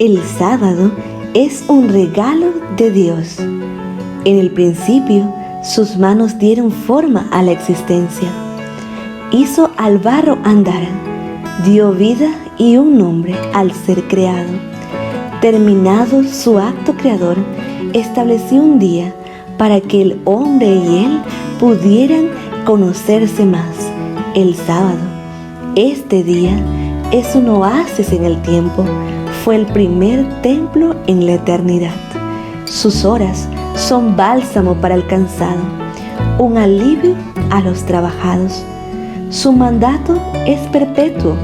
El sábado es un regalo de Dios. En el principio, sus manos dieron forma a la existencia. Hizo al barro andar, dio vida y un nombre al ser creado. Terminado su acto creador, estableció un día para que el hombre y él pudieran conocerse más, el sábado. Este día es un oasis en el tiempo. Fue el primer templo en la eternidad. Sus horas son bálsamo para el cansado, un alivio a los trabajados. Su mandato es perpetuo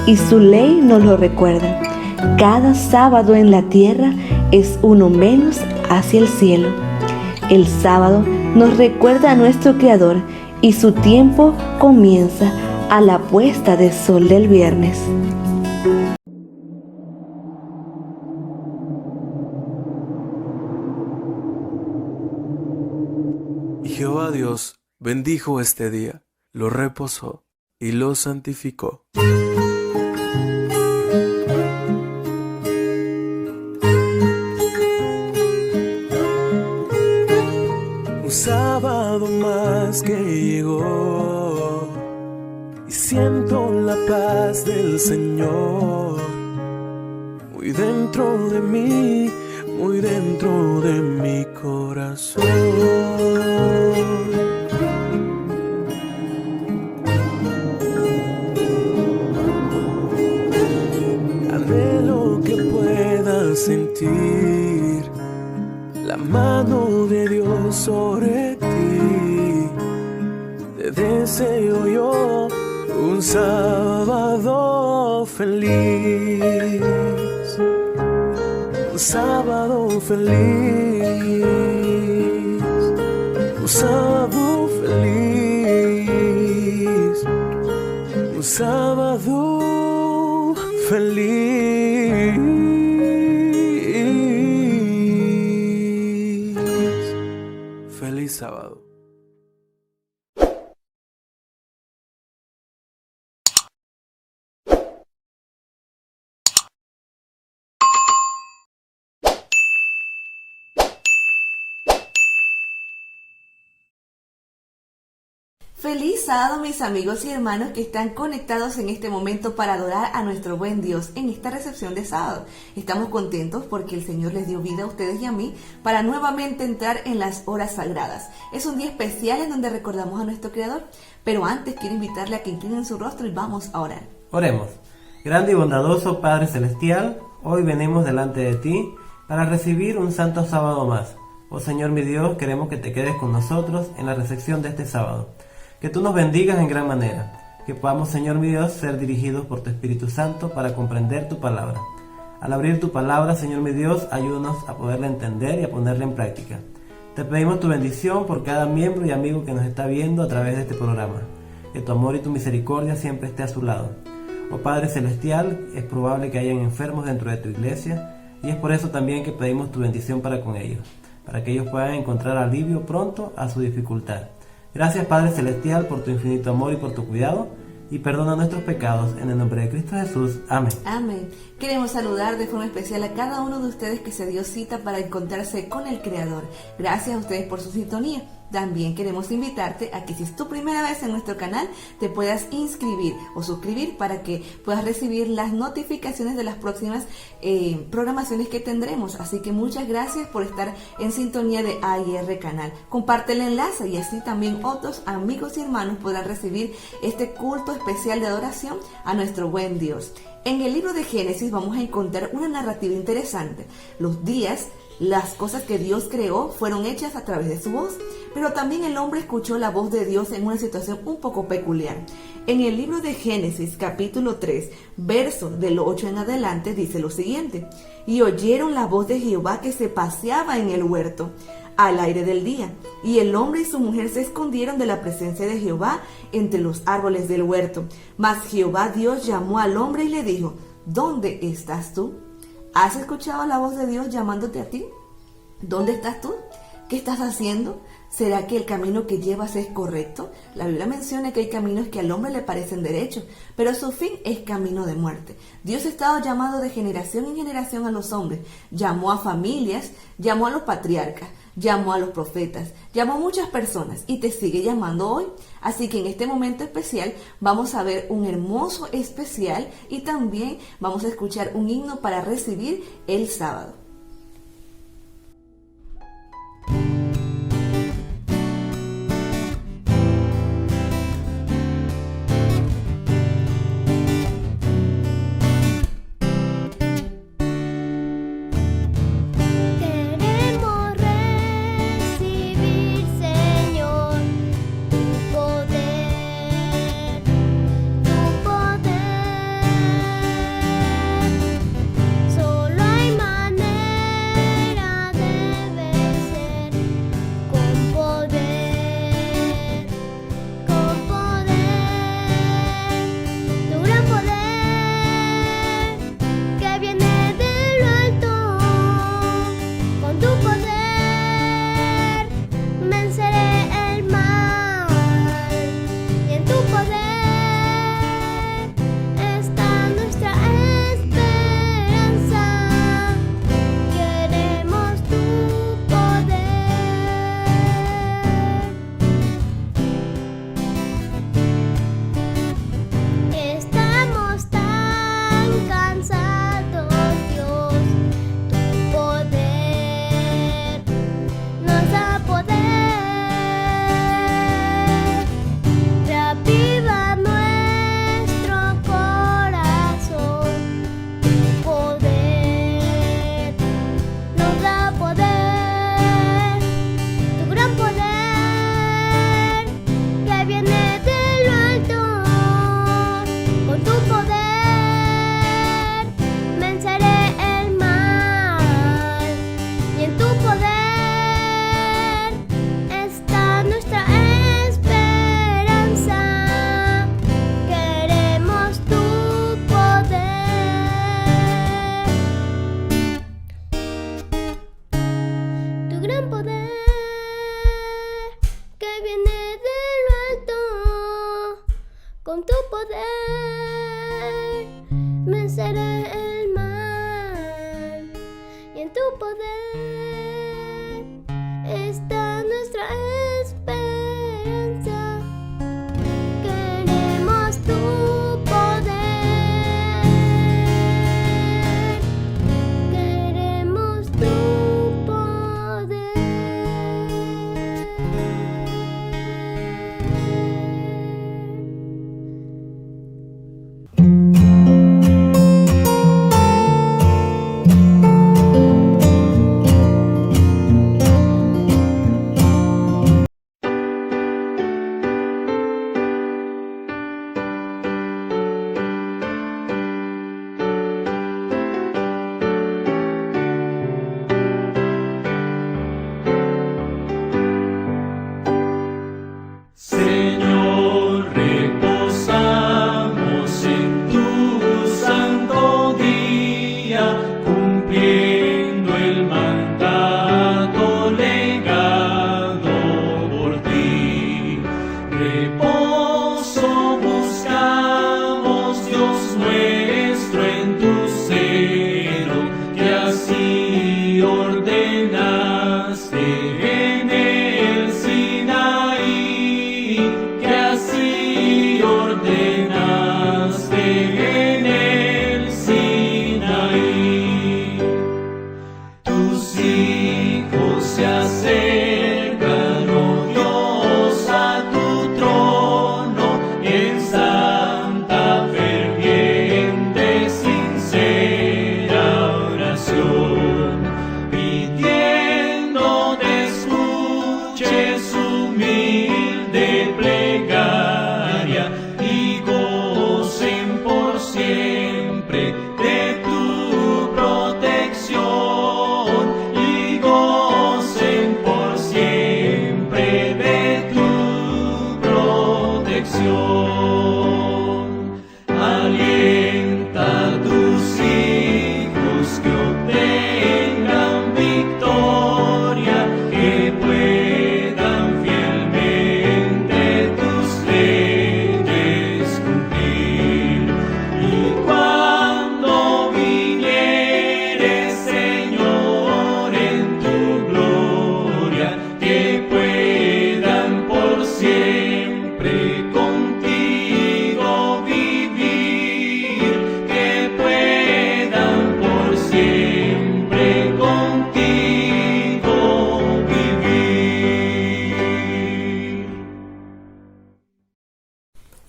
y su ley nos lo recuerda. Cada sábado en la tierra es uno menos hacia el cielo. El sábado nos recuerda a nuestro Creador y su tiempo comienza a la puesta de sol del viernes. Y Jehová Dios bendijo este día, lo reposó y lo santificó. Un sábado más que llegó y siento la paz del Señor muy dentro de mí, muy dentro de mi corazón. Anhelo que puedas sentir la mano de Dios sobre ti. Te deseo yo un sábado feliz. Un sábado feliz, un sábado feliz, un sábado feliz. Feliz sábado. Feliz sábado, mis amigos y hermanos que están conectados en este momento para adorar a nuestro buen Dios en esta recepción de sábado. Estamos contentos porque el Señor les dio vida a ustedes y a mí para nuevamente entrar en las horas sagradas. Es un día especial en donde recordamos a nuestro Creador, pero antes quiero invitarle a que inclinen su rostro y vamos a orar. Oremos. Grande y bondadoso Padre Celestial, hoy venimos delante de ti para recibir un santo sábado más. Oh Señor mi Dios, queremos que te quedes con nosotros en la recepción de este sábado. Que tú nos bendigas en gran manera, que podamos, Señor mi Dios, ser dirigidos por tu Espíritu Santo para comprender tu palabra. Al abrir tu palabra, Señor mi Dios, ayúdanos a poderla entender y a ponerla en práctica. Te pedimos tu bendición por cada miembro y amigo que nos está viendo a través de este programa. Que tu amor y tu misericordia siempre esté a su lado. Oh Padre Celestial, es probable que hayan enfermos dentro de tu iglesia y es por eso también que pedimos tu bendición para con ellos, para que ellos puedan encontrar alivio pronto a su dificultad. Gracias Padre Celestial por tu infinito amor y por tu cuidado, y perdona nuestros pecados en el nombre de Cristo Jesús. Amén. Amén. Queremos saludar de forma especial a cada uno de ustedes que se dio cita para encontrarse con el Creador. Gracias a ustedes por su sintonía. También queremos invitarte a que si es tu primera vez en nuestro canal, te puedas inscribir o suscribir para que puedas recibir las notificaciones de las próximas programaciones que tendremos. Así que muchas gracias por estar en sintonía de AIR Canal. Comparte el enlace y así también otros amigos y hermanos podrán recibir este culto especial de adoración a nuestro buen Dios. En el libro de Génesis vamos a encontrar una narrativa interesante. Los días, las cosas que Dios creó fueron hechas a través de su voz, pero también el hombre escuchó la voz de Dios en una situación un poco peculiar. En el libro de Génesis, capítulo 3, verso del 8 en adelante, dice lo siguiente: y oyeron la voz de Jehová que se paseaba en el huerto al aire del día, y el hombre y su mujer se escondieron de la presencia de Jehová entre los árboles del huerto. Mas Jehová Dios llamó al hombre y le dijo: ¿dónde estás tú? ¿Has escuchado la voz de Dios llamándote a ti? ¿Dónde estás tú? ¿Qué estás haciendo? ¿Será que el camino que llevas es correcto? La Biblia menciona que hay caminos que al hombre le parecen derechos, pero su fin es camino de muerte. Dios ha estado llamando de generación en generación a los hombres. Llamó a familias, llamó a los patriarcas, llamó a los profetas, llamó a muchas personas y te sigue llamando hoy. Así que en este momento especial vamos a ver un hermoso especial y también vamos a escuchar un himno para recibir el sábado. Con tu poder venceré el mal, y en tu poder está nuestra esperanza. Queremos tu poder, queremos tu poder. Señor, reposamos en tu santo día, cumpliendo el mandato legado por ti. Reposo buscamos, Dios nuestro, en tu seno, que así ordenaste en el Sinaí. Que así ordenaste en el Sinaí.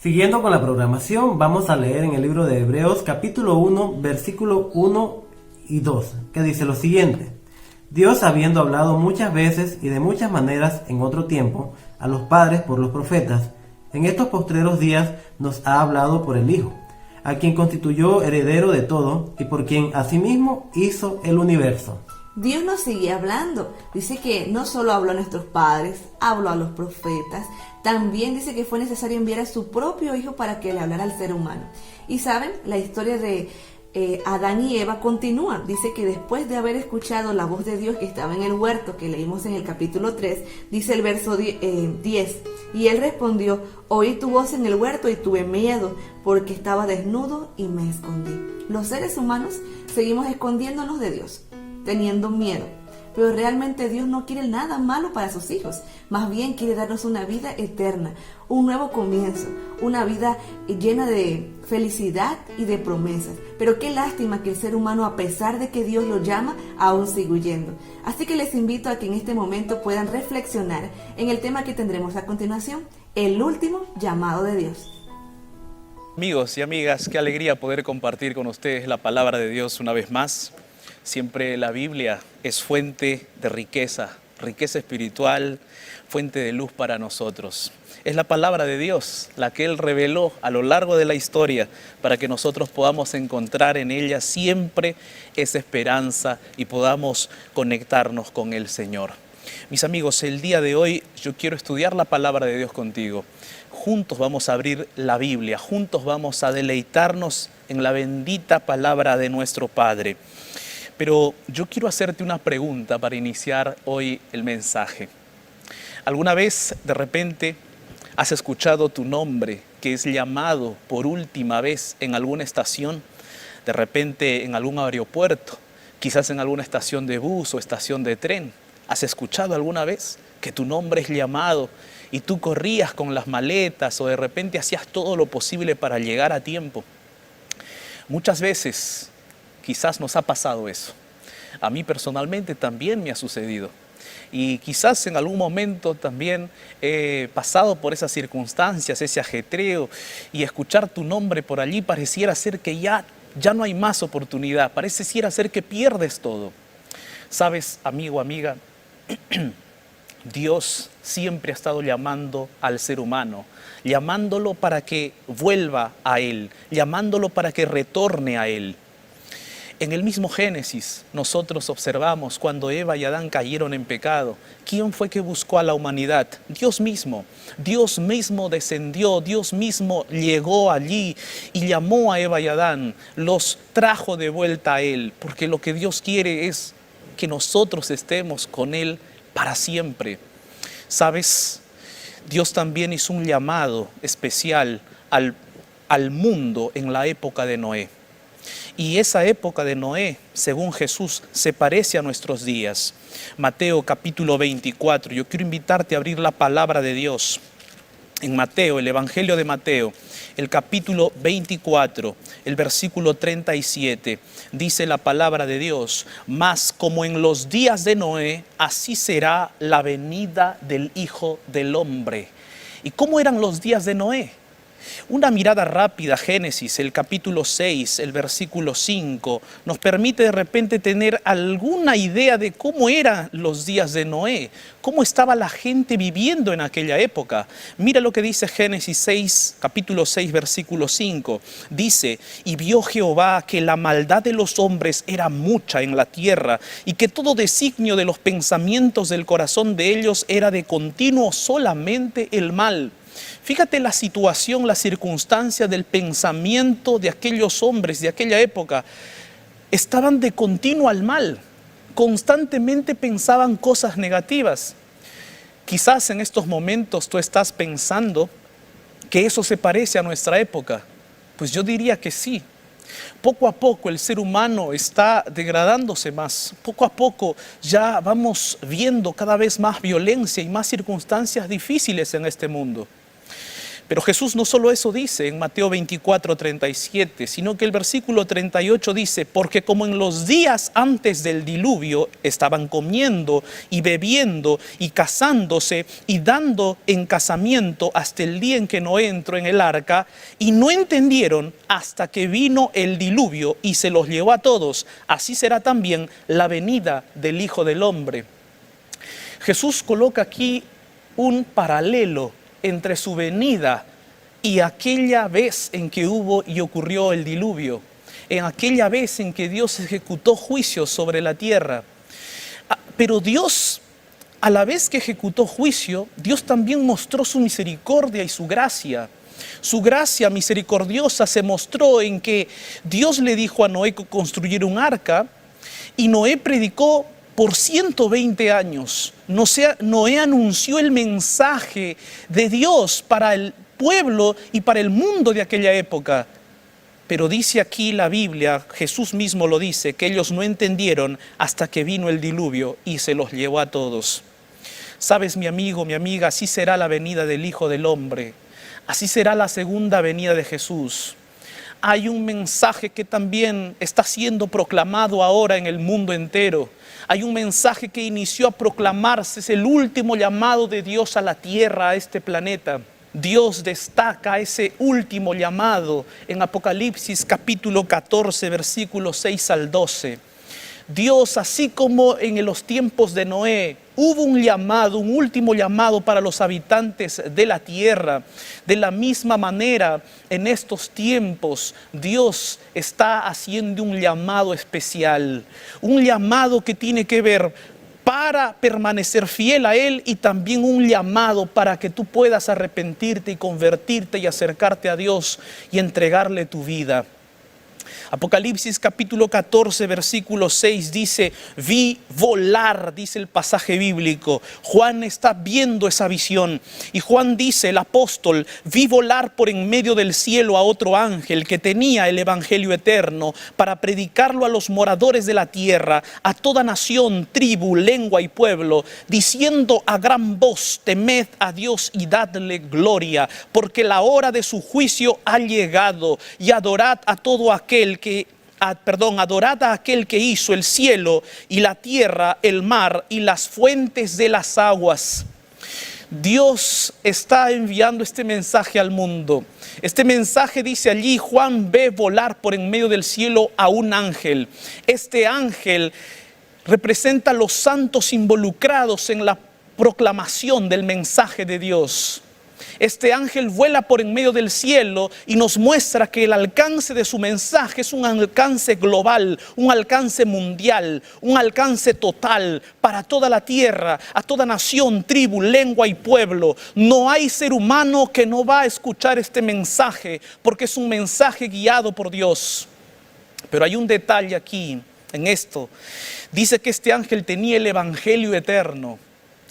Siguiendo con la programación, vamos a leer en el libro de Hebreos capítulo 1, versículo 1 y 2, que dice lo siguiente: Dios, habiendo hablado muchas veces y de muchas maneras en otro tiempo a los padres por los profetas, en estos postreros días nos ha hablado por el Hijo, a quien constituyó heredero de todo y por quien asimismo hizo el universo. Dios nos sigue hablando. Dice que no solo habló a nuestros padres, habló a los profetas. También dice que fue necesario enviar a su propio Hijo para que le hablara al ser humano. Y saben, la historia de Adán y Eva continúa. Dice que después de haber escuchado la voz de Dios que estaba en el huerto, que leímos en el capítulo 3, dice el verso 10, y él respondió: oí tu voz en el huerto y tuve miedo, porque estaba desnudo y me escondí. Los seres humanos seguimos escondiéndonos de Dios, teniendo miedo, pero realmente Dios no quiere nada malo para sus hijos, más bien quiere darnos una vida eterna, un nuevo comienzo, una vida llena de felicidad y de promesas. Pero qué lástima que el ser humano, a pesar de que Dios lo llama, aún sigue huyendo. Así que les invito a que en este momento puedan reflexionar en el tema que tendremos a continuación: el último llamado de Dios. Amigos y amigas, qué alegría poder compartir con ustedes la palabra de Dios una vez más. Siempre la Biblia es fuente de riqueza espiritual, fuente de luz para nosotros. Es la palabra de Dios, la que Él reveló a lo largo de la historia para que nosotros podamos encontrar en ella siempre esa esperanza y podamos conectarnos con el Señor. Mis amigos, el día de hoy yo quiero estudiar la palabra de Dios contigo. Juntos vamos a abrir la Biblia, juntos vamos a deleitarnos en la bendita palabra de nuestro Padre. Pero yo quiero hacerte una pregunta para iniciar hoy el mensaje. ¿Alguna vez de repente has escuchado tu nombre que es llamado por última vez en alguna estación? De repente en algún aeropuerto, quizás en alguna estación de bus o estación de tren. ¿Has escuchado alguna vez que tu nombre es llamado y tú corrías con las maletas o de repente hacías todo lo posible para llegar a tiempo? Muchas veces quizás nos ha pasado eso. A mí personalmente también me ha sucedido. Y quizás en algún momento también he pasado por esas circunstancias, ese ajetreo, y escuchar tu nombre por allí pareciera ser que ya no hay más oportunidad, pareciera ser que pierdes todo. Sabes, amigo, amiga, Dios siempre ha estado llamando al ser humano, llamándolo para que vuelva a Él, llamándolo para que retorne a Él. En el mismo Génesis nosotros observamos cuando Eva y Adán cayeron en pecado. ¿Quién fue que buscó a la humanidad? Dios mismo. Dios mismo descendió, Dios mismo llegó allí y llamó a Eva y Adán, los trajo de vuelta a Él, porque lo que Dios quiere es que nosotros estemos con Él para siempre. ¿Sabes? Dios también hizo un llamado especial al mundo en la época de Noé. Y esa época de Noé, según Jesús, se parece a nuestros días. Mateo capítulo 24. Yo quiero invitarte a abrir la palabra de Dios. En Mateo, el Evangelio de Mateo, el capítulo 24, el versículo 37, dice la palabra de Dios: mas como en los días de Noé, así será la venida del Hijo del Hombre. ¿Y cómo eran los días de Noé? Una mirada rápida a Génesis, el capítulo 6, el versículo 5, nos permite de repente tener alguna idea de cómo eran los días de Noé, cómo estaba la gente viviendo en aquella época. Mira lo que dice Génesis 6, capítulo 6, versículo 5. Dice: y vio Jehová que la maldad de los hombres era mucha en la tierra, y que todo designio de los pensamientos del corazón de ellos era de continuo solamente el mal. Fíjate la situación, la circunstancia del pensamiento de aquellos hombres de aquella época. Estaban de continuo al mal, constantemente pensaban cosas negativas. Quizás en estos momentos tú estás pensando que eso se parece a nuestra época. Pues yo diría que sí. Poco a poco el ser humano está degradándose más. Poco a poco ya vamos viendo cada vez más violencia y más circunstancias difíciles en este mundo. Pero Jesús no solo eso dice en Mateo 24:37, sino que el versículo 38 dice, porque como en los días antes del diluvio estaban comiendo y bebiendo y casándose y dando en casamiento hasta el día en que Noé entró en el arca, y no entendieron hasta que vino el diluvio y se los llevó a todos, así será también la venida del Hijo del Hombre. Jesús coloca aquí un paralelo entre su venida y aquella vez en que hubo y ocurrió el diluvio, en aquella vez en que Dios ejecutó juicio sobre la tierra. Pero Dios, a la vez que ejecutó juicio, Dios también mostró su misericordia y su gracia. Su gracia misericordiosa se mostró en que Dios le dijo a Noé que construyera un arca, y Noé predicó por 120 años. Noé anunció el mensaje de Dios para el pueblo y para el mundo de aquella época. Pero dice aquí la Biblia, Jesús mismo lo dice, que ellos no entendieron hasta que vino el diluvio y se los llevó a todos. Sabes, mi amigo, mi amiga, así será la venida del Hijo del Hombre. Así será la segunda venida de Jesús. Hay un mensaje que también está siendo proclamado ahora en el mundo entero. Hay un mensaje que inició a proclamarse, es el último llamado de Dios a la tierra, a este planeta. Dios destaca ese último llamado en Apocalipsis capítulo 14, versículos 6 al 12. Dios, así como en los tiempos de Noé, hubo un llamado, un último llamado para los habitantes de la tierra. De la misma manera, en estos tiempos, Dios está haciendo un llamado especial. Un llamado que tiene que ver para permanecer fiel a Él, y también un llamado para que tú puedas arrepentirte y convertirte y acercarte a Dios y entregarle tu vida. Apocalipsis capítulo 14, versículo 6 dice, vi volar, dice el pasaje bíblico. Juan está viendo esa visión y Juan dice, el apóstol, vi volar por en medio del cielo a otro ángel que tenía el evangelio eterno para predicarlo a los moradores de la tierra, a toda nación, tribu, lengua y pueblo, diciendo a gran voz, temed a Dios y dadle gloria, porque la hora de su juicio ha llegado, y adorad a todo aquel adorad a aquel que hizo el cielo y la tierra, el mar y las fuentes de las aguas. Dios está enviando este mensaje al mundo. Este mensaje dice allí, Juan ve volar por en medio del cielo a un ángel. Este ángel representa a los santos involucrados en la proclamación del mensaje de Dios. Este ángel vuela por en medio del cielo y nos muestra que el alcance de su mensaje es un alcance global, un alcance mundial, un alcance total para toda la tierra, a toda nación, tribu, lengua y pueblo. No hay ser humano que no va a escuchar este mensaje, porque es un mensaje guiado por Dios. Pero hay un detalle aquí en esto. Dice que este ángel tenía el evangelio eterno.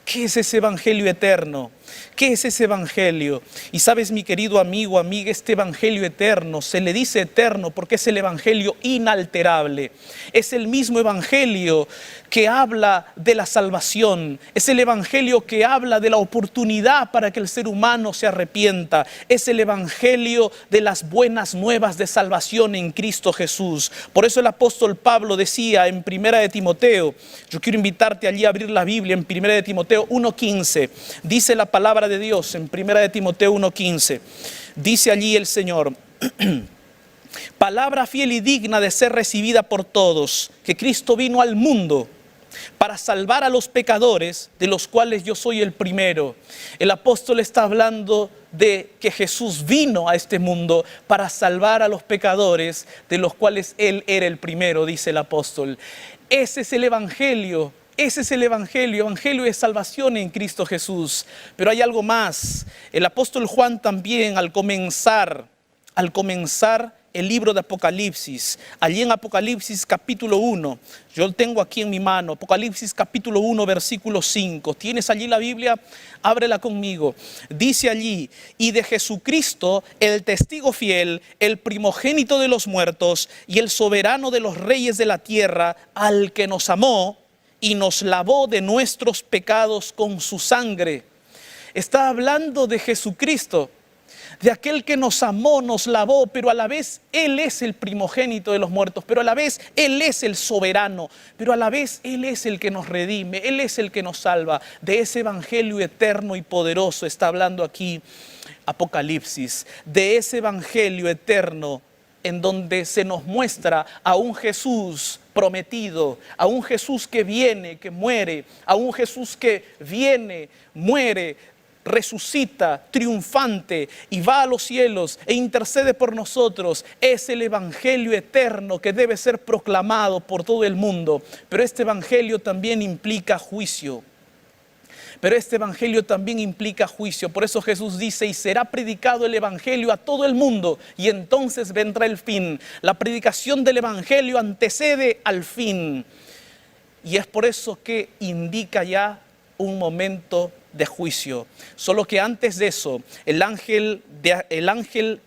¿Qué es ese evangelio eterno? ¿Qué es ese evangelio? Y sabes, mi querido amigo, amiga, este evangelio eterno se le dice eterno porque es el evangelio inalterable. Es el mismo evangelio que habla de la salvación. Es el evangelio que habla de la oportunidad para que el ser humano se arrepienta. Es el evangelio de las buenas nuevas de salvación en Cristo Jesús. Por eso el apóstol Pablo decía en 1 de Timoteo, yo quiero invitarte allí a abrir la Biblia en 1 de Timoteo 1:15. Dice la palabra de Dios en 1 de Timoteo 1:15. Dice allí el Señor, palabra fiel y digna de ser recibida por todos, que Cristo vino al mundo para salvar a los pecadores, de los cuales yo soy el primero. El apóstol está hablando de que Jesús vino a este mundo para salvar a los pecadores, de los cuales Él era el primero, dice el apóstol. Ese es el evangelio. Ese es el evangelio de salvación en Cristo Jesús. Pero hay algo más. El apóstol Juan también al comenzar el libro de Apocalipsis, allí en Apocalipsis capítulo 1, yo lo tengo aquí en mi mano, Apocalipsis capítulo 1, versículo 5. ¿Tienes allí la Biblia? Ábrela conmigo. Dice allí, y de Jesucristo, el testigo fiel, el primogénito de los muertos y el soberano de los reyes de la tierra, al que nos amó y nos lavó de nuestros pecados con su sangre. Está hablando de Jesucristo. de aquel que nos amó, nos lavó, pero a la vez Él es el primogénito de los muertos, pero a la vez Él es el soberano, pero a la vez Él es el que nos redime, Él es el que nos salva. De ese evangelio eterno y poderoso está hablando aquí Apocalipsis, de ese evangelio eterno en donde se nos muestra a un Jesús prometido, a un Jesús que viene, que muere, a un Jesús que viene, muere, resucita, triunfante y va a los cielos e intercede por nosotros. Es el evangelio eterno que debe ser proclamado por todo el mundo. Pero este evangelio también implica juicio. Por eso Jesús dice: y será predicado el evangelio a todo el mundo, y entonces vendrá el fin. La predicación del evangelio antecede al fin. Y es por eso que indica ya un momento de juicio. Solo que antes de eso,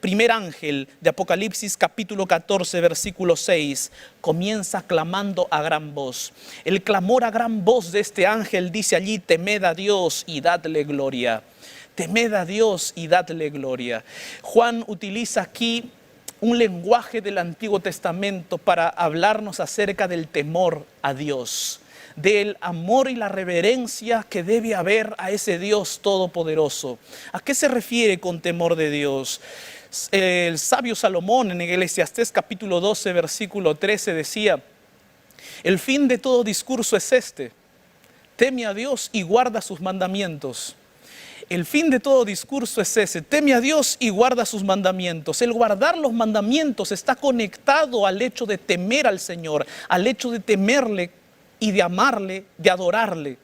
primer ángel de Apocalipsis capítulo 14 versículo 6 comienza clamando a gran voz. El clamor a gran voz de este ángel dice allí: temed a Dios y dadle gloria. Temed a Dios y dadle gloria. Juan utiliza aquí un lenguaje del Antiguo Testamento para hablarnos acerca del temor a Dios, del amor y la reverencia que debe haber a ese Dios todopoderoso. ¿A qué se refiere con temor de Dios? El sabio Salomón en Eclesiastés capítulo 12 versículo 13 decía: el fin de todo discurso es este: teme a Dios y guarda sus mandamientos. El fin de todo discurso es ese: teme a Dios y guarda sus mandamientos. El guardar los mandamientos está conectado al hecho de temer al Señor, al hecho de temerle y de amarle, de adorarle.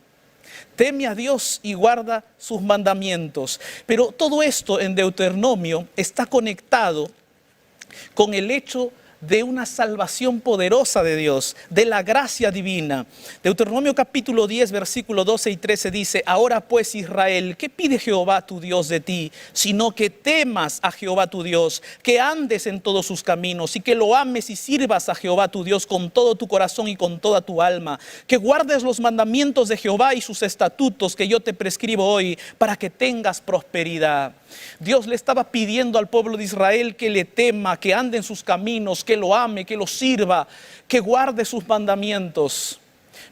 Teme a Dios y guarda sus mandamientos. Pero todo esto en Deuteronomio está conectado con el hecho de una salvación poderosa de Dios, de la gracia divina. Deuteronomio capítulo 10, versículo 12 y 13 dice: ahora pues, Israel, ¿qué pide Jehová tu Dios de ti? Sino que temas a Jehová tu Dios, que andes en todos sus caminos y que lo ames y sirvas a Jehová tu Dios con todo tu corazón y con toda tu alma, que guardes los mandamientos de Jehová y sus estatutos que yo te prescribo hoy, para que tengas prosperidad. Dios le estaba pidiendo al pueblo de Israel que le tema, que ande en sus caminos, que lo ame, que lo sirva, que guarde sus mandamientos.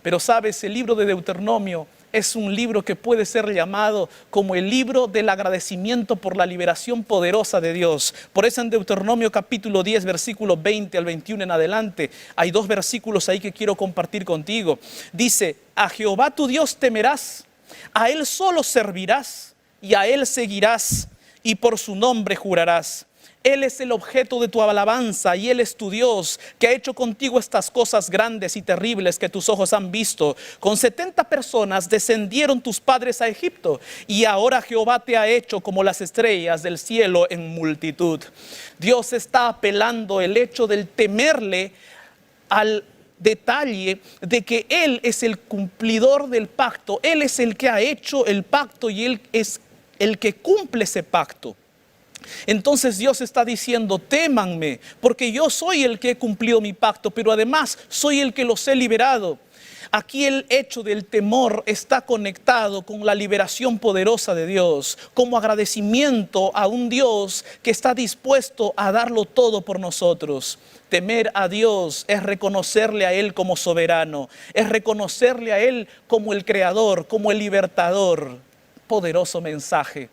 Pero sabes, el libro de Deuteronomio es un libro que puede ser llamado como el libro del agradecimiento por la liberación poderosa de Dios. Por eso en Deuteronomio capítulo 10, versículo 20 al 21 en adelante, hay dos versículos ahí que quiero compartir contigo. Dice: a Jehová tu Dios temerás, a Él solo servirás, y a Él seguirás, y por su nombre jurarás. Él es el objeto de tu alabanza y Él es tu Dios, que ha hecho contigo estas cosas grandes y terribles que tus ojos han visto. Con 70 personas descendieron tus padres a Egipto, y ahora Jehová te ha hecho como las estrellas del cielo en multitud. Dios está apelando el hecho del temerle al detalle de que Él es el cumplidor del pacto. Él es el que ha hecho el pacto y Él es el que cumple ese pacto. Entonces Dios está diciendo: témanme, porque yo soy el que he cumplido mi pacto, pero además soy el que los he liberado. Aquí el hecho del temor está conectado con la liberación poderosa de Dios, como agradecimiento a un Dios que está dispuesto a darlo todo por nosotros. Temer a Dios es reconocerle a Él como soberano, es reconocerle a Él como el creador, como el libertador. Poderoso mensaje.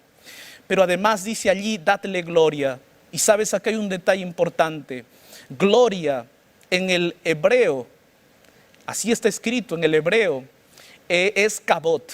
Pero además dice allí: dadle gloria. Y sabes, acá hay un detalle importante. Gloria en el hebreo, así está escrito en el hebreo, es kabot.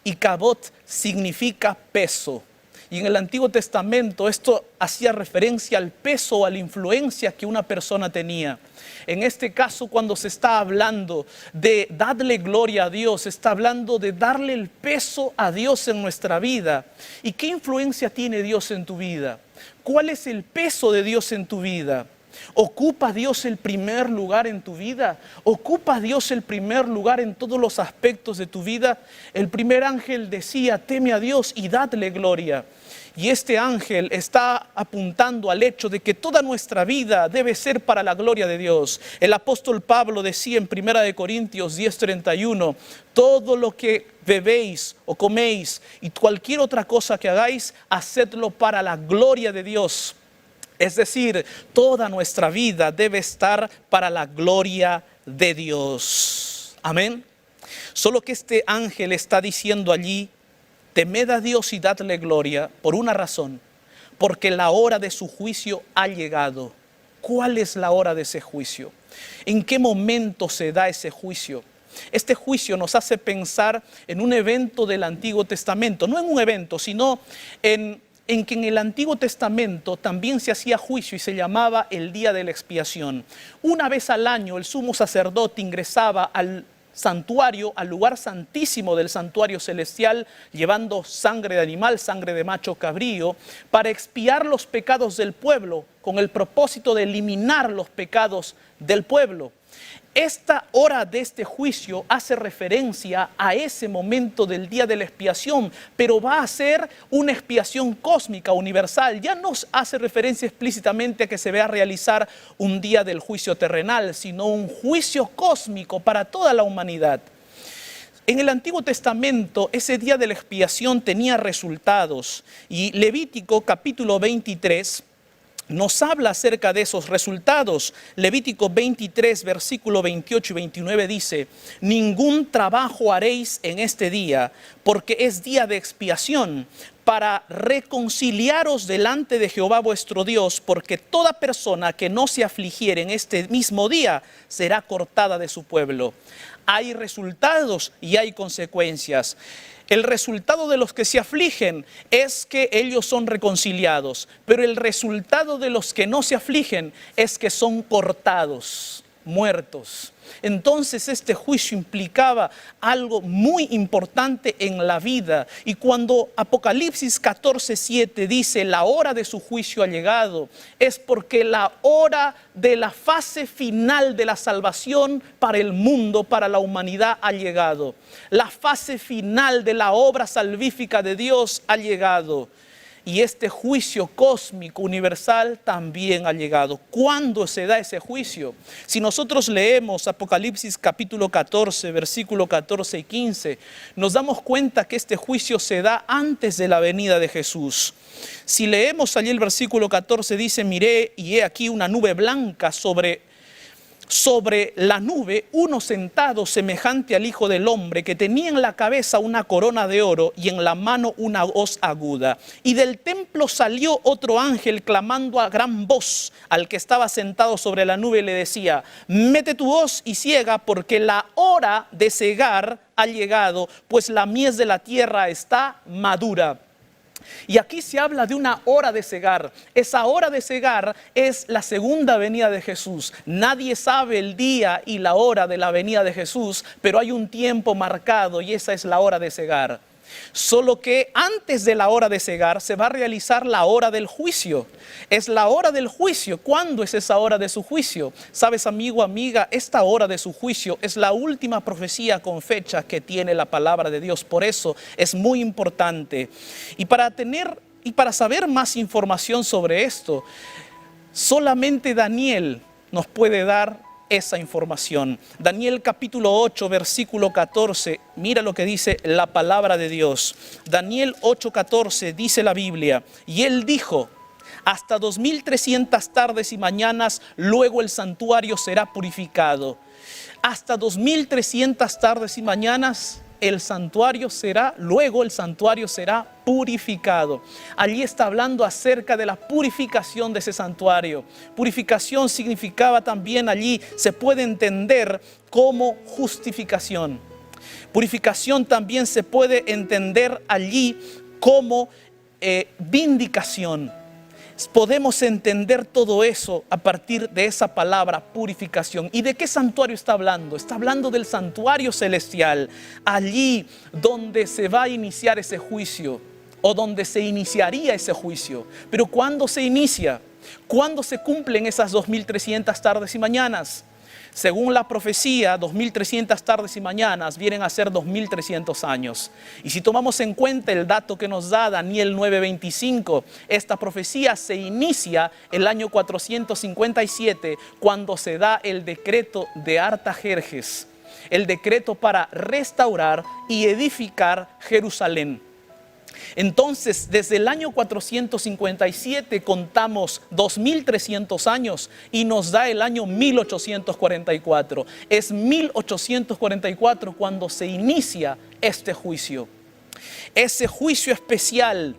Y kabot significa peso. Y en el Antiguo Testamento esto hacía referencia al peso o a la influencia que una persona tenía. En este caso, cuando se está hablando de darle gloria a Dios, se está hablando de darle el peso a Dios en nuestra vida. ¿Y qué influencia tiene Dios en tu vida? ¿Cuál es el peso de Dios en tu vida? ¿Ocupa Dios el primer lugar en tu vida? ¿Ocupa Dios el primer lugar en todos los aspectos de tu vida? El primer ángel decía: teme a Dios y dadle gloria. Y este ángel está apuntando al hecho de que toda nuestra vida debe ser para la gloria de Dios. El apóstol Pablo decía en 1 Corintios 10:31, todo lo que bebéis o coméis y cualquier otra cosa que hagáis, hacedlo para la gloria de Dios. Es decir, toda nuestra vida debe estar para la gloria de Dios. Amén. Solo que este ángel está diciendo allí, temed a Dios y dadle gloria por una razón, porque la hora de su juicio ha llegado. ¿Cuál es la hora de ese juicio? ¿En qué momento se da ese juicio? Este juicio nos hace pensar en un evento del Antiguo Testamento, no en un evento, sino en que en el Antiguo Testamento también se hacía juicio y se llamaba el día de la expiación. Una vez al año el sumo sacerdote ingresaba al santuario, al lugar santísimo del santuario celestial, llevando sangre de animal, sangre de macho cabrío, para expiar los pecados del pueblo, con el propósito de eliminar los pecados del pueblo. Esta hora de este juicio hace referencia a ese momento del día de la expiación, pero va a ser una expiación cósmica, universal. Ya no hace referencia explícitamente a que se vaya a realizar un día del juicio terrenal, sino un juicio cósmico para toda la humanidad. En el Antiguo Testamento, ese día de la expiación tenía resultados, y Levítico capítulo 23 nos habla acerca de esos resultados. Levítico 23, versículo 28 y 29 dice, ningún trabajo haréis en este día, porque es día de expiación, para reconciliaros delante de Jehová vuestro Dios, porque toda persona que no se afligiere en este mismo día será cortada de su pueblo. Hay resultados y hay consecuencias. El resultado de los que se afligen es que ellos son reconciliados, pero el resultado de los que no se afligen es que son cortados, muertos. Entonces este juicio implicaba algo muy importante en la vida. Y cuando Apocalipsis 14:7 dice la hora de su juicio ha llegado, es porque la hora de la fase final de la salvación para el mundo, para la humanidad ha llegado. La fase final de la obra salvífica de Dios ha llegado. Y este juicio cósmico universal también ha llegado. ¿Cuándo se da ese juicio? Si nosotros leemos Apocalipsis capítulo 14, versículo 14 y 15, nos damos cuenta que este juicio se da antes de la venida de Jesús. Si leemos allí el versículo 14, dice, miré y he aquí una nube blanca sobre la nube, uno sentado semejante al Hijo del Hombre, que tenía en la cabeza una corona de oro y en la mano una hoz aguda. Y del templo salió otro ángel clamando a gran voz al que estaba sentado sobre la nube y le decía, mete tu hoz y ciega, porque la hora de cegar ha llegado, pues la mies de la tierra está madura. Y aquí se habla de una hora de cegar. Esa hora de cegar es la segunda venida de Jesús. Nadie sabe el día y la hora de la venida de Jesús, pero hay un tiempo marcado y esa es la hora de cegar. Solo que antes de la hora de cegar se va a realizar la hora del juicio. Es la hora del juicio. ¿Cuándo es esa hora de su juicio? Sabes, amigo, amiga, esta hora de su juicio es la última profecía con fecha que tiene la palabra de Dios. Por eso es muy importante. Y para saber más información sobre esto, solamente Daniel nos puede dar esa información. Daniel capítulo 8, versículo 14, mira lo que dice la palabra de Dios. Daniel 8:14 dice la Biblia, y él dijo, hasta 2300 tardes y mañanas, luego el santuario será purificado. Hasta 2300 tardes y mañanas, luego el santuario será purificado. Allí está hablando acerca de la purificación de ese santuario. Purificación significaba también allí, se puede entender como justificación. Purificación también se puede entender allí como vindicación. Podemos entender todo eso a partir de esa palabra purificación. ¿Y de qué santuario está hablando? Está hablando del santuario celestial, allí donde se va a iniciar ese juicio o donde se iniciaría ese juicio. Pero ¿cuándo se inicia? ¿Cuándo se cumplen esas 2300 tardes y mañanas? Según la profecía, 2300 tardes y mañanas vienen a ser 2300 años. Y si tomamos en cuenta el dato que nos da Daniel 9:25, esta profecía se inicia el año 457, cuando se da el decreto de Artajerjes, el decreto para restaurar y edificar Jerusalén. Entonces, desde el año 457 contamos 2300 años y nos da el año 1844. Es 1844 cuando se inicia este juicio. Ese juicio especial,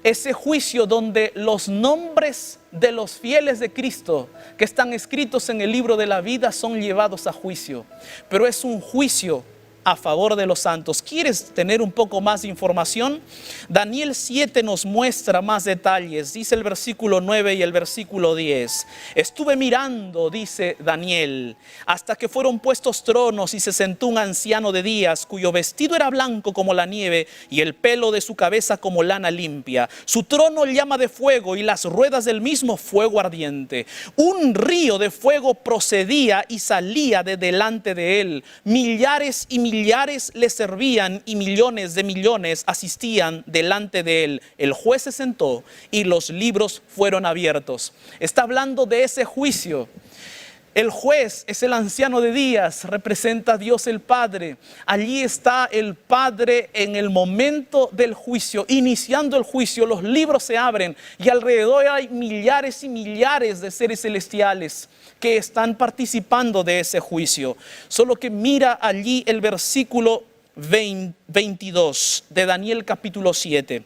ese juicio donde los nombres de los fieles de Cristo que están escritos en el libro de la vida son llevados a juicio. Pero es un juicio a favor de los santos. ¿Quieres tener un poco más de información? Daniel 7 nos muestra más detalles. Dice el versículo 9 y el versículo 10. Estuve mirando, dice Daniel, hasta que fueron puestos tronos y se sentó un anciano de días, cuyo vestido era blanco como la nieve y el pelo de su cabeza como lana limpia. Su trono llama de fuego y las ruedas del mismo fuego ardiente. Un río de fuego procedía y salía de delante de él. Millares y millares le servían y millones de millones asistían delante de él. El juez se sentó y los libros fueron abiertos. Está hablando de ese juicio. El juez es el anciano de días, representa a Dios el Padre. Allí está el Padre en el momento del juicio, iniciando el juicio. Los libros se abren y alrededor hay millares y millares de seres celestiales que están participando de ese juicio. Solo que mira allí el versículo 22 de Daniel capítulo 7.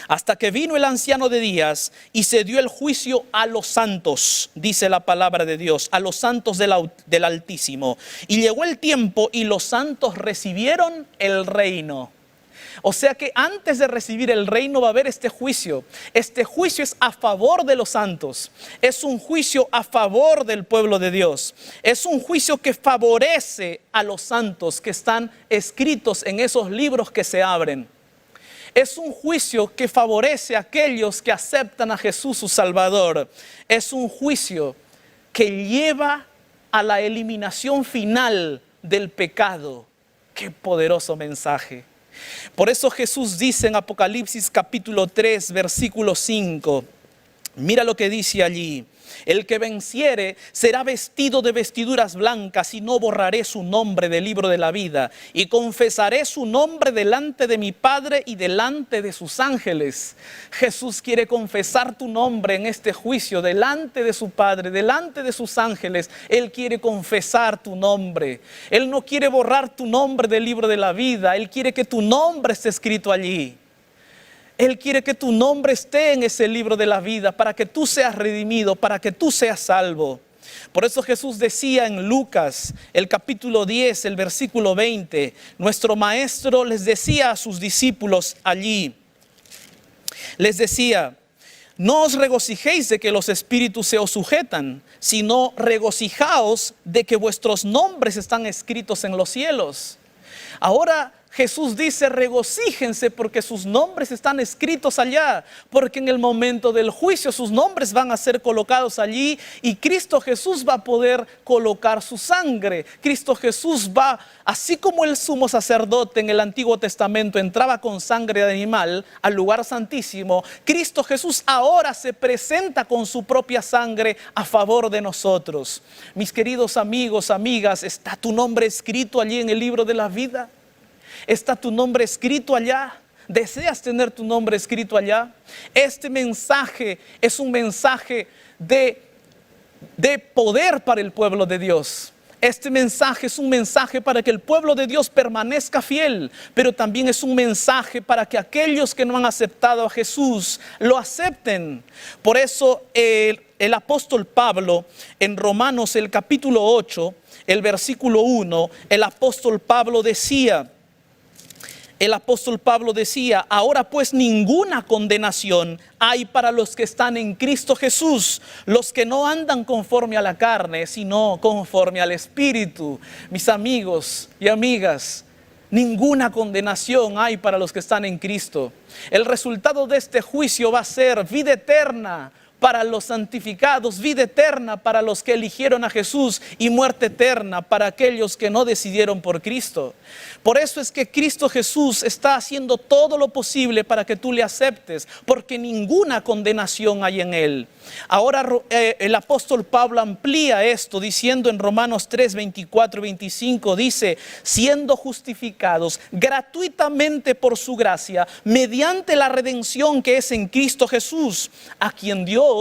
Hasta que vino el anciano de días y se dio el juicio a los santos, dice la palabra de Dios, a los santos del Altísimo. Y llegó el tiempo y los santos recibieron el reino. O sea que antes de recibir el reino va a haber este juicio. Este juicio es a favor de los santos. Es un juicio a favor del pueblo de Dios. Es un juicio que favorece a los santos que están escritos en esos libros que se abren. Es un juicio que favorece a aquellos que aceptan a Jesús su Salvador. Es un juicio que lleva a la eliminación final del pecado. ¡Qué poderoso mensaje! Por eso Jesús dice en Apocalipsis capítulo 3, versículo 5. Mira lo que dice allí. El que venciere será vestido de vestiduras blancas y no borraré su nombre del libro de la vida. Y confesaré su nombre delante de mi Padre y delante de sus ángeles. Jesús quiere confesar tu nombre en este juicio delante de su Padre, delante de sus ángeles. Él quiere confesar tu nombre. Él no quiere borrar tu nombre del libro de la vida. Él quiere que tu nombre esté escrito allí. Él quiere que tu nombre esté en ese libro de la vida para que tú seas redimido, para que tú seas salvo. Por eso Jesús decía en Lucas, el capítulo 10, el versículo 20, nuestro maestro les decía a sus discípulos allí, les decía, no os regocijéis de que los espíritus se os sujetan, sino regocijaos de que vuestros nombres están escritos en los cielos. Ahora Jesús dice, regocíjense porque sus nombres están escritos allá, porque en el momento del juicio sus nombres van a ser colocados allí y Cristo Jesús va a poder colocar su sangre. Cristo Jesús va, así como el sumo sacerdote en el Antiguo Testamento entraba con sangre de animal al lugar santísimo, Cristo Jesús ahora se presenta con su propia sangre a favor de nosotros. Mis queridos amigos, amigas, ¿está tu nombre escrito allí en el libro de la vida? ¿Está tu nombre escrito allá? ¿Deseas tener tu nombre escrito allá? Este mensaje es un mensaje de poder para el pueblo de Dios. Este mensaje es un mensaje para que el pueblo de Dios permanezca fiel, pero también es un mensaje para que aquellos que no han aceptado a Jesús lo acepten. Por eso el apóstol Pablo en Romanos el capítulo 8, el versículo 1, el apóstol Pablo decía, ahora pues ninguna condenación hay para los que están en Cristo Jesús, los que no andan conforme a la carne, sino conforme al Espíritu. Mis amigos y amigas, ninguna condenación hay para los que están en Cristo. El resultado de este juicio va a ser vida eterna para los santificados, vida eterna para los que eligieron a Jesús y muerte eterna para aquellos que no decidieron por Cristo. Por eso es que Cristo Jesús está haciendo todo lo posible para que tú le aceptes, porque ninguna condenación hay en Él. Ahora el apóstol Pablo amplía esto diciendo en Romanos 3, 24 y 25, dice: siendo justificados gratuitamente por su gracia, mediante la redención que es en Cristo Jesús, a quien Dios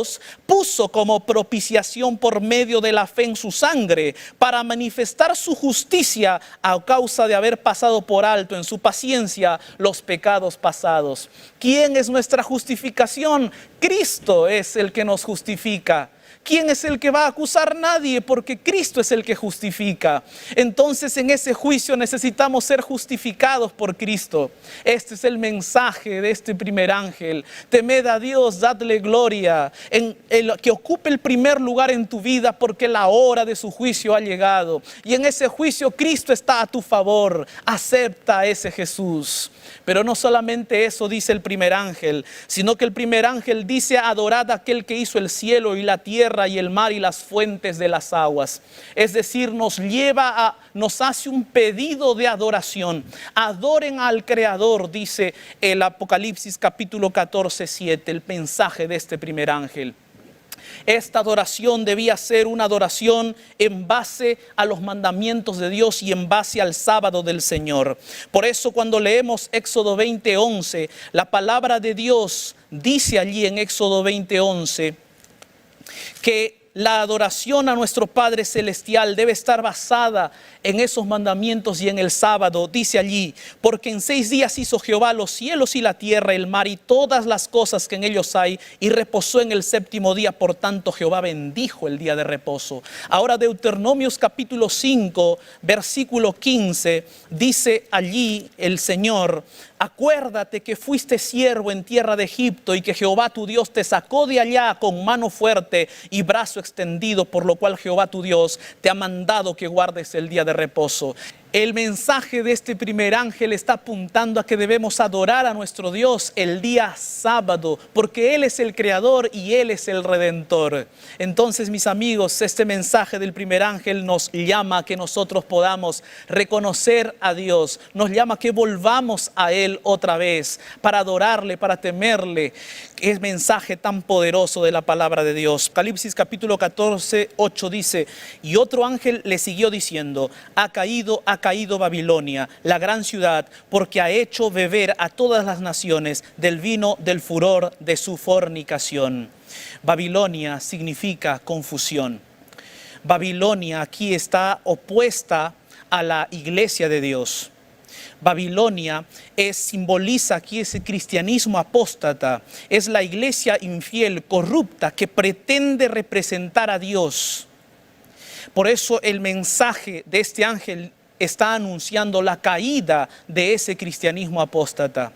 puso como propiciación por medio de la fe en su sangre, para manifestar su justicia a causa de haber pasado por alto en su paciencia los pecados pasados. ¿Quién es nuestra justificación? Cristo es el que nos justifica. ¿Quién es el que va a acusar? Nadie, porque Cristo es el que justifica. Entonces en ese juicio necesitamos ser justificados por Cristo. Este es el mensaje de este primer ángel. Temed a Dios, dadle gloria, en el que ocupe el primer lugar en tu vida, porque la hora de su juicio ha llegado. Y en ese juicio Cristo está a tu favor. Acepta a ese Jesús. Pero no solamente eso dice el primer ángel, sino que el primer ángel dice: adorad a aquel que hizo el cielo y la tierra y el mar y las fuentes de las aguas. Es decir, nos hace un pedido de adoración. Adoren al Creador, dice el Apocalipsis capítulo 14, 7, el mensaje de este primer ángel. Esta adoración debía ser una adoración en base a los mandamientos de Dios y en base al sábado del Señor. Por eso cuando leemos Éxodo 20:11, la palabra de Dios dice allí en Éxodo 20:11 que la adoración a nuestro Padre Celestial debe estar basada en esos mandamientos y en el sábado. Dice allí: porque en 6 días hizo Jehová los cielos y la tierra, el mar y todas las cosas que en ellos hay, y reposó en el 7º día. Por tanto Jehová bendijo el día de reposo. Ahora Deuteronomios capítulo 5 versículo 15 dice allí el Señor: acuérdate que fuiste siervo en tierra de Egipto y que Jehová tu Dios te sacó de allá con mano fuerte y brazo extendido, por lo cual Jehová tu Dios te ha mandado que guardes el día de reposo. El mensaje de este primer ángel está apuntando a que debemos adorar a nuestro Dios el día sábado, porque Él es el creador y Él es el redentor. Entonces, mis amigos, este mensaje del primer ángel nos llama a que nosotros podamos reconocer a Dios, nos llama a que volvamos a Él otra vez para adorarle, para temerle. Es mensaje tan poderoso de la palabra de Dios. Apocalipsis capítulo 14, 8 dice: y otro ángel le siguió diciendo: ha caído Babilonia, la gran ciudad, porque ha hecho beber a todas las naciones del vino del furor de su fornicación. Babilonia significa confusión. Babilonia aquí está opuesta a la iglesia de Dios. Babilonia simboliza aquí ese cristianismo apóstata. Es la iglesia infiel, corrupta, que pretende representar a Dios. Por eso el mensaje de este ángel está anunciando la caída de ese cristianismo apóstata.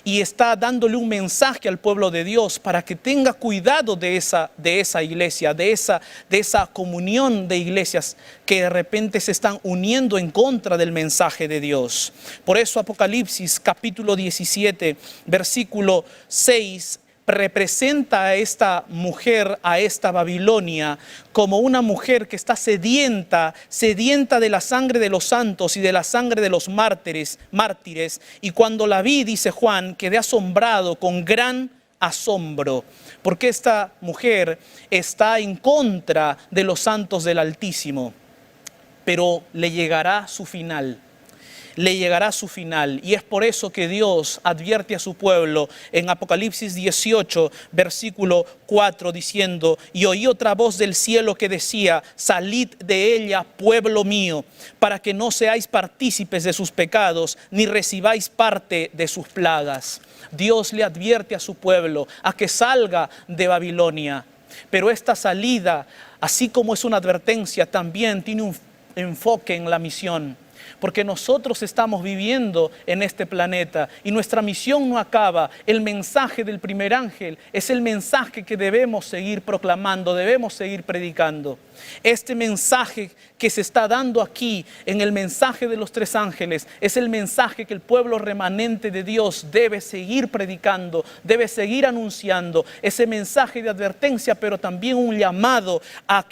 Y está dándole un mensaje al pueblo de Dios para que tenga cuidado de esa iglesia, de esa comunión de iglesias que de repente se están uniendo en contra del mensaje de Dios. Por eso Apocalipsis capítulo 17, versículo 6, representa a esta mujer, a esta Babilonia, como una mujer que está sedienta de la sangre de los santos y de la sangre de los mártires. Y cuando la vi, dice Juan, quedé asombrado con gran asombro, porque esta mujer está en contra de los santos del Altísimo, pero le llegará su final. Y es por eso que Dios advierte a su pueblo en Apocalipsis 18, versículo 4, diciendo: y oí otra voz del cielo que decía: salid de ella, pueblo mío, para que no seáis partícipes de sus pecados, ni recibáis parte de sus plagas. Dios le advierte a su pueblo a que salga de Babilonia. Pero esta salida, así como es una advertencia, también tiene un enfoque en la misión. porque nosotros estamos viviendo en este planeta y nuestra misión no acaba. El mensaje del primer ángel es el mensaje que debemos seguir proclamando, debemos seguir predicando. Este mensaje que se está dando aquí en el mensaje de los tres ángeles es el mensaje que el pueblo remanente de Dios debe seguir predicando, debe seguir anunciando. Ese mensaje de advertencia, pero también un llamado a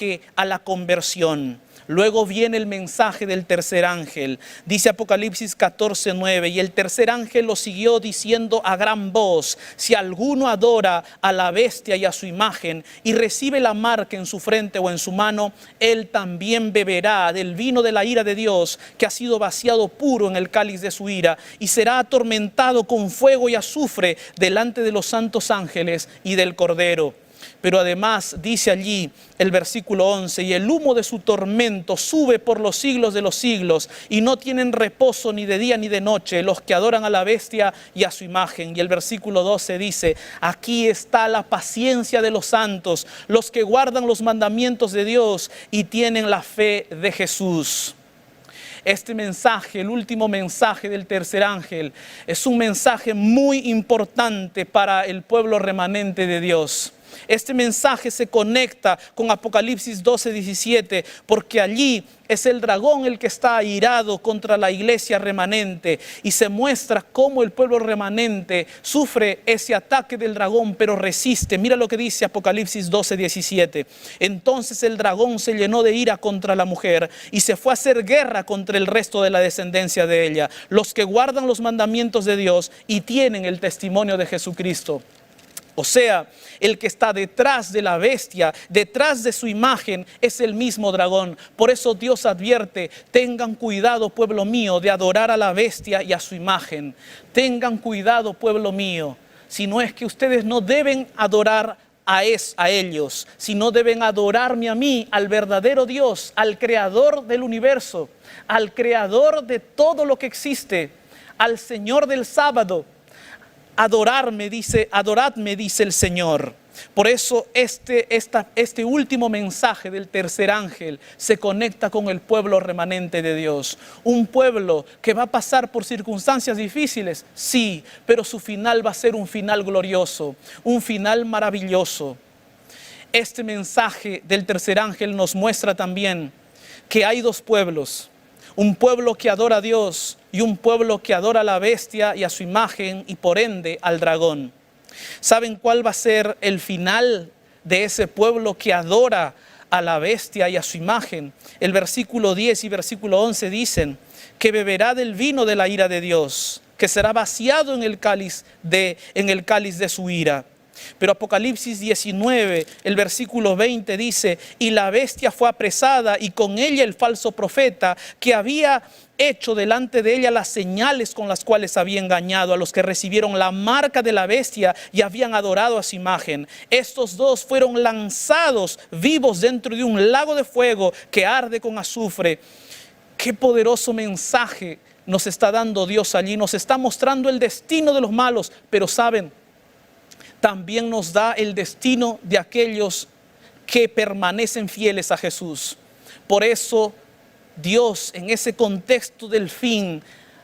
la conversión. Luego viene el mensaje del tercer ángel. Dice Apocalipsis 14:9, y el tercer ángel lo siguió diciendo a gran voz: si alguno adora a la bestia y a su imagen y recibe la marca en su frente o en su mano, él también beberá del vino de la ira de Dios, que ha sido vaciado puro en el cáliz de su ira, y será atormentado con fuego y azufre delante de los santos ángeles y del Cordero. Pero además dice allí el versículo 11, y el humo de su tormento sube por los siglos de los siglos, y no tienen reposo ni de día ni de noche los que adoran a la bestia y a su imagen. Y el versículo 12 dice: aquí está la paciencia de los santos, los que guardan los mandamientos de Dios y tienen la fe de Jesús. Este mensaje, el último mensaje del tercer ángel, es un mensaje muy importante para el pueblo remanente de Dios. Este mensaje se conecta con Apocalipsis 12:17, porque allí es el dragón el que está airado contra la iglesia remanente, y se muestra cómo el pueblo remanente sufre ese ataque del dragón, pero resiste. Mira lo que dice Apocalipsis 12:17. Entonces el dragón se llenó de ira contra la mujer y se fue a hacer guerra contra el resto de la descendencia de ella, los que guardan los mandamientos de Dios y tienen el testimonio de Jesucristo. O sea, el que está detrás de la bestia, detrás de su imagen, es el mismo dragón. Por eso Dios advierte: tengan cuidado, pueblo mío, de adorar a la bestia y a su imagen. Tengan cuidado, pueblo mío. Si no es que ustedes no deben adorar a ellos, sino deben adorarme a mí, al verdadero Dios, al creador del universo, al creador de todo lo que existe, al Señor del sábado. Adoradme, dice el Señor. Por eso este último mensaje del tercer ángel se conecta con el pueblo remanente de Dios. Un pueblo que va a pasar por circunstancias difíciles, sí, pero su final va a ser un final glorioso, un final maravilloso. Este mensaje del tercer ángel nos muestra también que hay dos pueblos: un pueblo que adora a Dios y un pueblo que adora a la bestia y a su imagen, y por ende al dragón. ¿Saben cuál va a ser el final de ese pueblo que adora a la bestia y a su imagen? El versículo 10 y versículo 11 dicen que beberá del vino de la ira de Dios, que será vaciado en el cáliz de su ira. Pero Apocalipsis 19, el versículo 20 dice: y la bestia fue apresada, y con ella el falso profeta, que había hecho delante de ella las señales con las cuales había engañado a los que recibieron la marca de la bestia y habían adorado a su imagen. Estos dos fueron lanzados vivos dentro de un lago de fuego que arde con azufre. Qué poderoso mensaje nos está dando Dios allí. Nos está mostrando el destino de los malos, pero saben, también nos da el destino de aquellos que permanecen fieles a Jesús. Por eso Dios, en ese contexto del fin,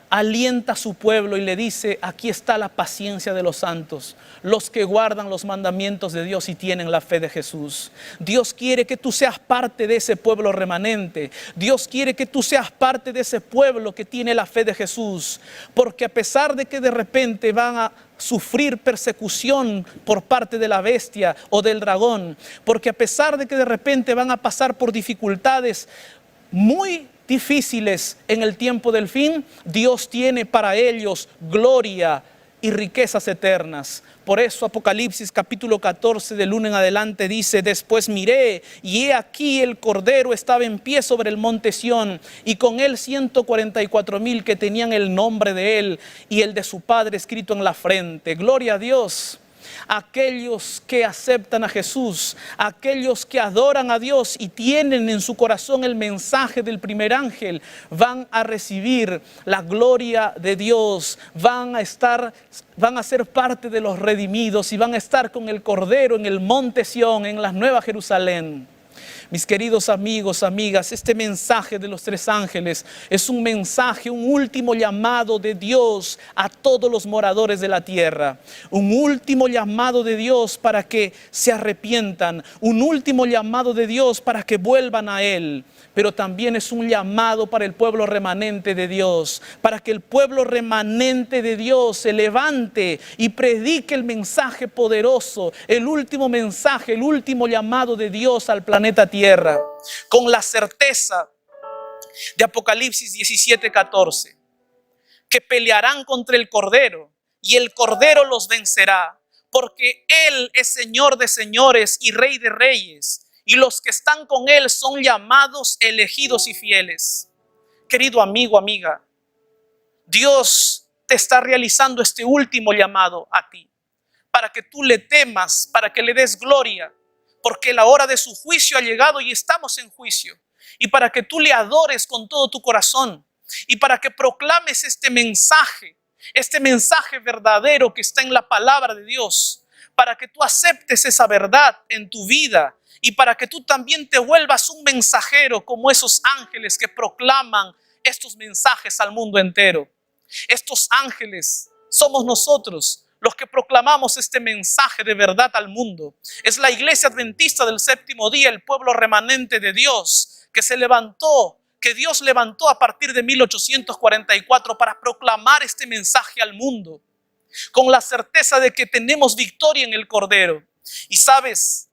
alienta a su pueblo y le dice: aquí está la paciencia de los santos, los que guardan los mandamientos de Dios y tienen la fe de Jesús. Dios quiere que tú seas parte de ese pueblo remanente. Dios quiere que tú seas parte de ese pueblo que tiene la fe de Jesús, porque a pesar de que de repente van a sufrir persecución por parte de la bestia o del dragón, porque a pesar de que de repente van a pasar por dificultades muy difíciles en el tiempo del fin, Dios tiene para ellos gloria y riquezas eternas. Por eso Apocalipsis capítulo 14 del 1 en adelante dice: después miré, y he aquí el Cordero estaba en pie sobre el monte Sión, y con él 144,000 que tenían el nombre de él y el de su Padre escrito en la frente. Gloria a Dios. Aquellos que aceptan a Jesús, aquellos que adoran a Dios y tienen en su corazón el mensaje del primer ángel, van a recibir la gloria de Dios, van a ser parte de los redimidos y van a estar con el Cordero en el monte Sión, en la Nueva Jerusalén. Mis queridos amigos, amigas, este mensaje de los tres ángeles es un mensaje, un último llamado de Dios a todos los moradores de la tierra. Un último llamado de Dios para que se arrepientan. Un último llamado de Dios para que vuelvan a Él. Pero también es un llamado para el pueblo remanente de Dios, para que el pueblo remanente de Dios se levante y predique el mensaje poderoso, el último mensaje, el último llamado de Dios al planeta Tierra, con la certeza de Apocalipsis 17:14, que pelearán contra el Cordero y el Cordero los vencerá, porque Él es Señor de señores y Rey de reyes. Y los que están con Él son llamados, elegidos y fieles. Querido amigo, amiga, Dios te está realizando este último llamado a ti, para que tú le temas, para que le des gloria, porque la hora de su juicio ha llegado y estamos en juicio. Y para que tú le adores con todo tu corazón, y para que proclames este mensaje verdadero que está en la palabra de Dios, para que tú aceptes esa verdad en tu vida, y para que tú también te vuelvas un mensajero como esos ángeles que proclaman estos mensajes al mundo entero. Estos ángeles somos nosotros los que proclamamos este mensaje de verdad al mundo. Es la iglesia adventista del séptimo día, el pueblo remanente de Dios, que se levantó, que Dios levantó a partir de 1844 para proclamar este mensaje al mundo, con la certeza de que tenemos victoria en el Cordero. Y sabes,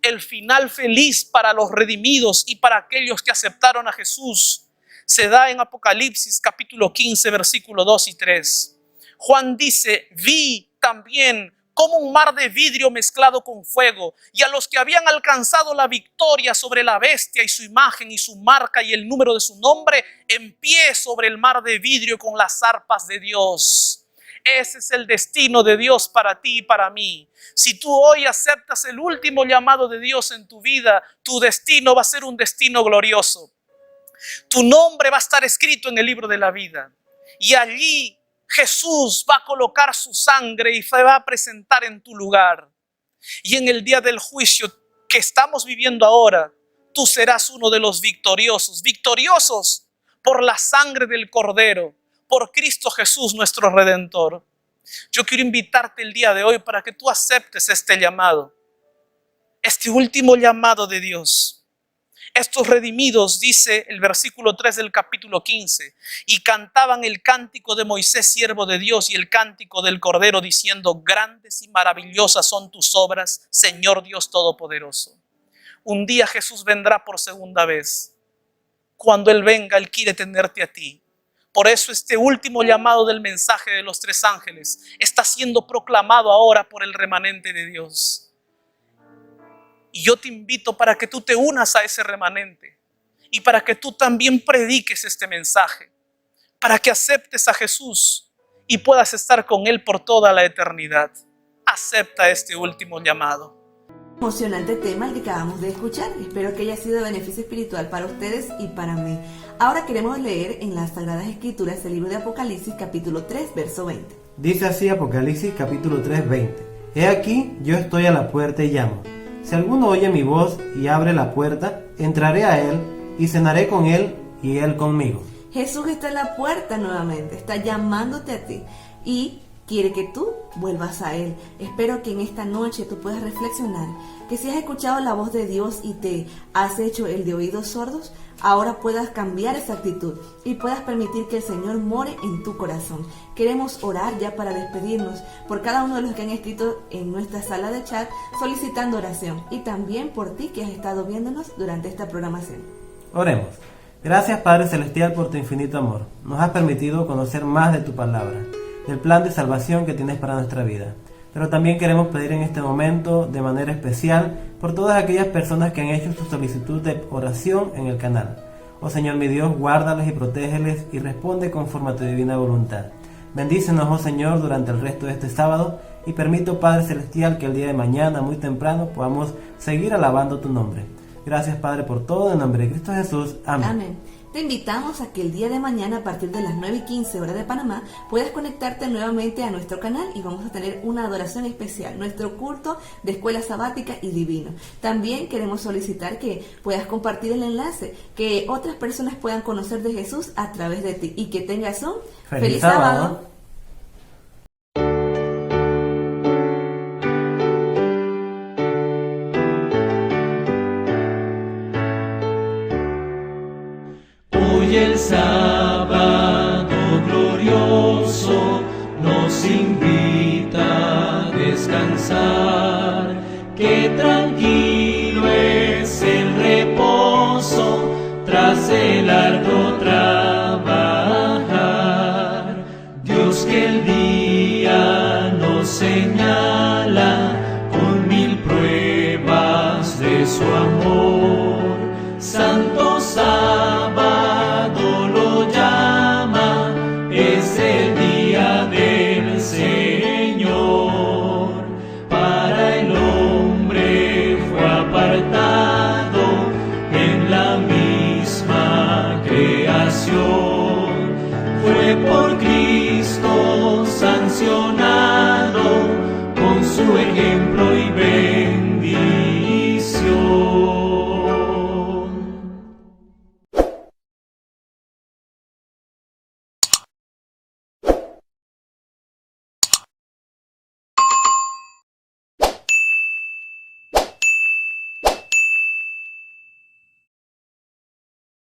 el final feliz para los redimidos y para aquellos que aceptaron a Jesús se da en Apocalipsis capítulo 15, versículo 2 y 3. Juan dice: vi también como un mar de vidrio mezclado con fuego, y a los que habían alcanzado la victoria sobre la bestia y su imagen y su marca y el número de su nombre, en pie sobre el mar de vidrio con las arpas de Dios. Ese es el destino de Dios para ti y para mí. Si tú hoy aceptas el último llamado de Dios en tu vida, tu destino va a ser un destino glorioso. Tu nombre va a estar escrito en el libro de la vida. Y allí Jesús va a colocar su sangre y se va a presentar en tu lugar. Y en el día del juicio que estamos viviendo ahora, tú serás uno de los victoriosos. Victoriosos por la sangre del Cordero, por Cristo Jesús nuestro Redentor. Yo quiero invitarte el día de hoy para que tú aceptes este llamado, este último llamado de Dios. Estos redimidos, dice el versículo 3 del capítulo 15, y cantaban el cántico de Moisés, siervo de Dios, y el cántico del Cordero, diciendo: grandes y maravillosas son tus obras, Señor Dios Todopoderoso. Un día Jesús vendrá por segunda vez. Cuando Él venga, Él quiere tenerte a ti. Por eso este último llamado del mensaje de los tres ángeles está siendo proclamado ahora por el remanente de Dios. Y yo te invito para que tú te unas a ese remanente y para que tú también prediques este mensaje, para que aceptes a Jesús y puedas estar con Él por toda la eternidad. Acepta este último llamado. Emocionante tema el que acabamos de escuchar. Espero que haya sido de beneficio espiritual para ustedes y para mí. Ahora queremos leer en las Sagradas Escrituras el libro de Apocalipsis capítulo 3, verso 20. Dice así Apocalipsis capítulo 3, 20. He aquí, yo estoy a la puerta y llamo. Si alguno oye mi voz y abre la puerta, entraré a él y cenaré con él y él conmigo. Jesús está en la puerta nuevamente, está llamándote a ti y quiere que tú vuelvas a Él. Espero que en esta noche tú puedas reflexionar, que si has escuchado la voz de Dios y te has hecho el de oídos sordos, ahora puedas cambiar esa actitud y puedas permitir que el Señor more en tu corazón. Queremos orar ya para despedirnos por cada uno de los que han escrito en nuestra sala de chat solicitando oración, y también por ti que has estado viéndonos durante esta programación. Oremos. Gracias, Padre Celestial, por tu infinito amor. Nos has permitido conocer más de tu palabra, del plan de salvación que tienes para nuestra vida. Pero también queremos pedir en este momento de manera especial por todas aquellas personas que han hecho su solicitud de oración en el canal. Oh Señor mi Dios, guárdales y protégeles y responde conforme a tu divina voluntad. Bendícenos, oh Señor, durante el resto de este sábado y permito, Padre Celestial, que el día de mañana, muy temprano, podamos seguir alabando tu nombre. Gracias, Padre, por todo, en nombre de Cristo Jesús. Amén. Amén. Te invitamos a que el día de mañana, a partir de las 9:15 hora de Panamá, puedas conectarte nuevamente a nuestro canal y vamos a tener una adoración especial, nuestro culto de escuela sabática y divino. También queremos solicitar que puedas compartir el enlace, que otras personas puedan conocer de Jesús a través de ti y que tengas un ¡Feliz sábado!